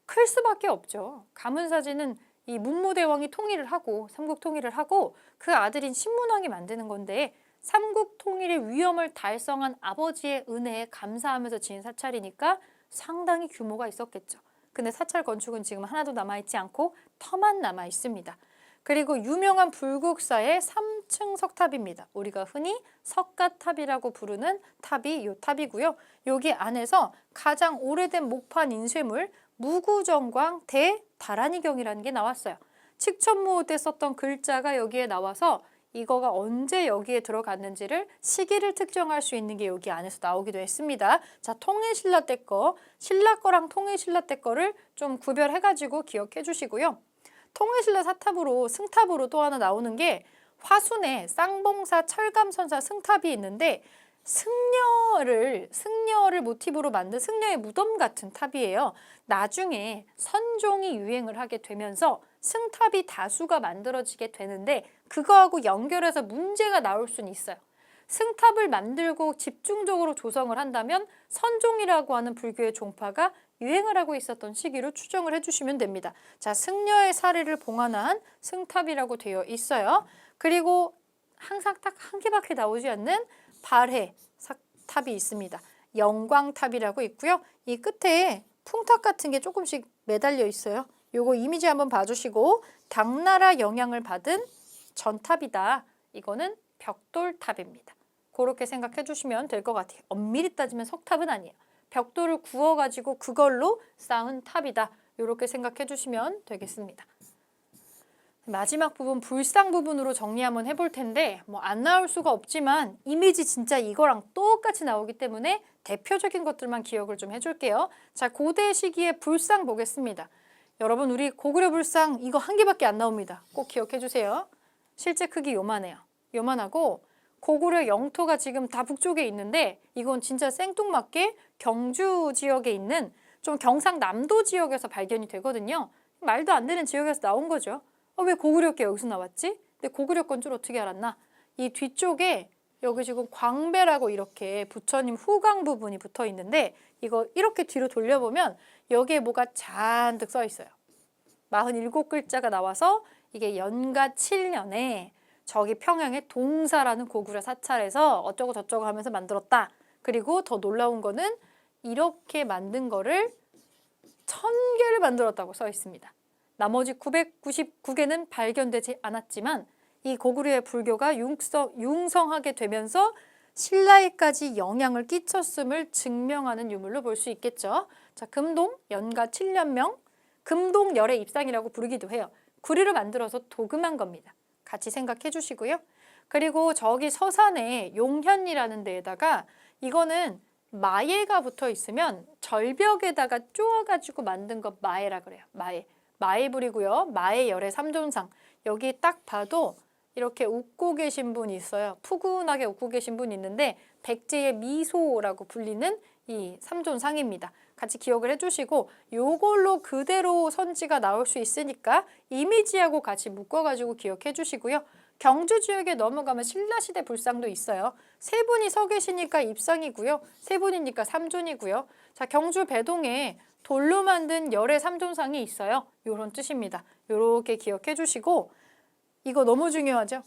클 수밖에 없죠. 가문사지는 이 문무대왕이 통일을 하고 삼국 통일을 하고 그 아들인 신문왕이 만드는 건데 삼국 통일의 위엄을 달성한 아버지의 은혜에 감사하면서 지은 사찰이니까 상당히 규모가 있었겠죠. 근데 사찰 건축은 지금 하나도 남아있지 않고 터만 남아 있습니다. 그리고 유명한 불국사의 3층 석탑입니다. 우리가 흔히 석가탑이라고 부르는 탑이 이 탑이고요. 여기 안에서 가장 오래된 목판 인쇄물 무구정광 대다란이경이라는 게 나왔어요. 칙천무호 때 썼던 글자가 여기에 나와서 이거가 언제 여기에 들어갔는지를 시기를 특정할 수 있는 게 여기 안에서 나오기도 했습니다. 자, 통일신라 때 거, 신라 거랑 통일신라 때 거를 좀 구별해가지고 기억해 주시고요. 통일신라 사탑으로 승탑으로 또 하나 나오는 게 화순에 쌍봉사 철감선사 승탑이 있는데 승려를 모티브로 만든 승려의 무덤 같은 탑이에요. 나중에 선종이 유행을 하게 되면서 승탑이 다수가 만들어지게 되는데 그거하고 연결해서 문제가 나올 수는 있어요. 승탑을 만들고 집중적으로 조성을 한다면 선종이라고 하는 불교의 종파가 유행을 하고 있었던 시기로 추정을 해주시면 됩니다. 자, 승려의 사례를 봉안한 승탑이라고 되어 있어요. 그리고 항상 딱 한 개밖에 나오지 않는 발해 탑이 있습니다. 영광탑이라고 있고요. 이 끝에 풍탑 같은 게 조금씩 매달려 있어요. 요거 이미지 한번 봐주시고 당나라 영향을 받은 전탑이다. 이거는 벽돌탑입니다. 그렇게 생각해 주시면 될 것 같아요. 엄밀히 따지면 석탑은 아니에요. 벽돌을 구워가지고 그걸로 쌓은 탑이다. 이렇게 생각해 주시면 되겠습니다. 마지막 부분 불상 부분으로 정리 한번 해볼 텐데 뭐 안 나올 수가 없지만 이미지 진짜 이거랑 똑같이 나오기 때문에 대표적인 것들만 기억을 좀 해줄게요. 자, 고대 시기의 불상 보겠습니다. 여러분 우리 고구려 불상 이거 한 개밖에 안 나옵니다. 꼭 기억해 주세요. 실제 크기 요만해요. 요만하고 고구려 영토가 지금 다 북쪽에 있는데 이건 진짜 생뚱맞게 경주 지역에 있는 좀 경상남도 지역에서 발견이 되거든요. 말도 안 되는 지역에서 나온 거죠. 왜 고구려께 여기서 나왔지? 근데 고구려 건 줄 어떻게 알았나? 이 뒤쪽에 여기 지금 광배라고 이렇게 부처님 후광 부분이 붙어 있는데 이거 이렇게 뒤로 돌려보면 여기에 뭐가 잔뜩 써 있어요. 47글자가 나와서 이게 연가 7년에 저기 평양의 동사라는 고구려 사찰에서 어쩌고 저쩌고 하면서 만들었다. 그리고 더 놀라운 거는 이렇게 만든 거를 1000개를 만들었다고 써 있습니다. 나머지 999개는 발견되지 않았지만 이 고구려의 불교가 융성하게 되면서 신라에까지 영향을 끼쳤음을 증명하는 유물로 볼 수 있겠죠. 자, 금동 연가 7년명, 금동열의 입상이라고 부르기도 해요. 구리로 만들어서 도금한 겁니다. 같이 생각해 주시고요. 그리고 저기 서산에 용현이라는 데에다가 이거는 마예가 붙어 있으면 절벽에다가 쪼아가지고 만든 거 마예라 그래요. 마예불이고요. 마예열의 삼존상. 여기 딱 봐도 이렇게 웃고 계신 분이 있어요. 푸근하게 웃고 계신 분이 있는데 백제의 미소라고 불리는 이 삼존상입니다. 같이 기억을 해주시고 요걸로 그대로 선지가 나올 수 있으니까 이미지하고 같이 묶어가지고 기억해 주시고요. 경주 지역에 넘어가면 신라시대 불상도 있어요. 세 분이 서 계시니까 입상이고요. 세 분이니까 삼존이고요. 자, 경주 배동에 돌로 만든 열의 삼존상이 있어요. 요런 뜻입니다. 요렇게 기억해 주시고 이거 너무 중요하죠.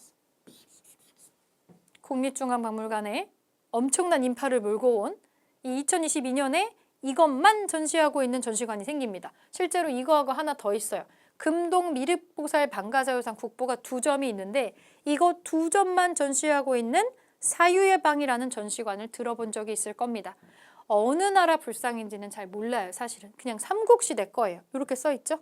국립중앙박물관에 엄청난 인파를 몰고 온 이 2022년에 이것만 전시하고 있는 전시관이 생깁니다. 실제로 이거하고 하나 더 있어요. 금동 미륵보살 방가사유상 국보가 2점이 있는데 이거 2점만 전시하고 있는 사유의 방이라는 전시관을 들어본 적이 있을 겁니다. 어느 나라 불상인지는 잘 몰라요, 사실은. 그냥 삼국시대 거예요. 이렇게 써 있죠?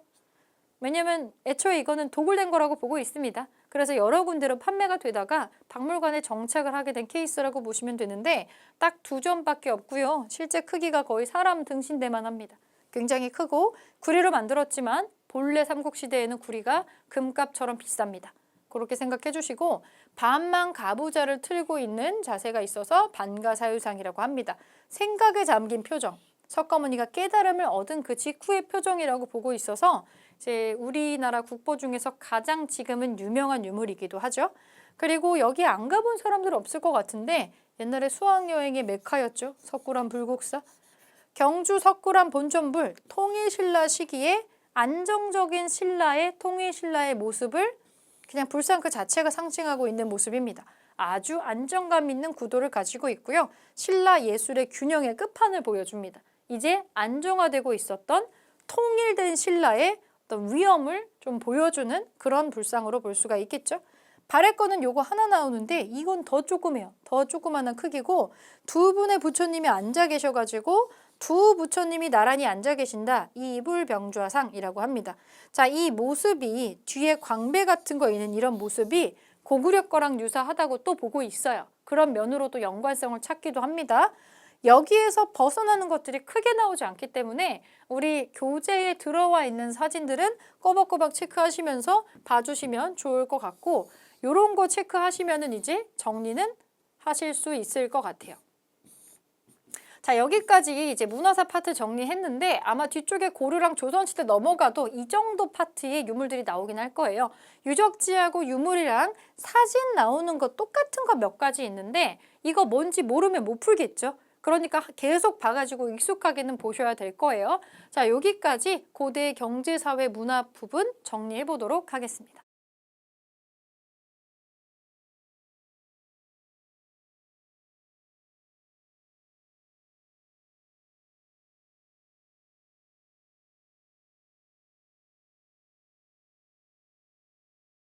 왜냐면 애초에 이거는 도굴된 거라고 보고 있습니다. 그래서 여러 군데로 판매가 되다가 박물관에 정착을 하게 된 케이스라고 보시면 되는데 딱 2점밖에 없고요. 실제 크기가 거의 사람 등신대만 합니다. 굉장히 크고 구리로 만들었지만 본래 삼국시대에는 구리가 금값처럼 비쌉니다. 그렇게 생각해 주시고 반만 가부좌를 틀고 있는 자세가 있어서 반가사유상이라고 합니다. 생각에 잠긴 표정, 석가모니가 깨달음을 얻은 그 직후의 표정이라고 보고 있어서 이제 우리나라 국보 중에서 가장 지금은 유명한 유물이기도 하죠. 그리고 여기 안 가본 사람들 없을 것 같은데 옛날에 수학여행의 메카였죠. 석굴암 불국사. 경주 석굴암 본점불 통일신라 시기에 안정적인 신라의 통일신라의 모습을 그냥 불상 그 자체가 상징하고 있는 모습입니다. 아주 안정감 있는 구도를 가지고 있고요. 신라 예술의 균형의 끝판을 보여줍니다. 이제 안정화되고 있었던 통일된 신라의 어떤 위엄을 좀 보여주는 그런 불상으로 볼 수가 있겠죠. 발에 거는 요거 하나 나오는데 이건 더 조그매요. 더 조그만한 크기고 두 분의 부처님이 앉아 계셔가지고 두 부처님이 나란히 앉아 계신다. 이 이불병좌상이라고 합니다. 자, 이 모습이 뒤에 광배 같은 거 있는 이런 모습이 고구려 거랑 유사하다고 또 보고 있어요. 그런 면으로도 연관성을 찾기도 합니다. 여기에서 벗어나는 것들이 크게 나오지 않기 때문에 우리 교재에 들어와 있는 사진들은 꼬박꼬박 체크하시면서 봐주시면 좋을 것 같고 요런 거 체크하시면은 이제 정리는 하실 수 있을 것 같아요. 자, 여기까지 이제 문화사 파트 정리했는데 아마 뒤쪽에 고려랑 조선시대 넘어가도 이 정도 파트의 유물들이 나오긴 할 거예요. 유적지하고 유물이랑 사진 나오는 거 똑같은 거 몇 가지 있는데 이거 뭔지 모르면 못 풀겠죠. 그러니까 계속 봐가지고 익숙하게는 보셔야 될 거예요. 자, 여기까지 고대 경제사회 문화 부분 정리해 보도록 하겠습니다.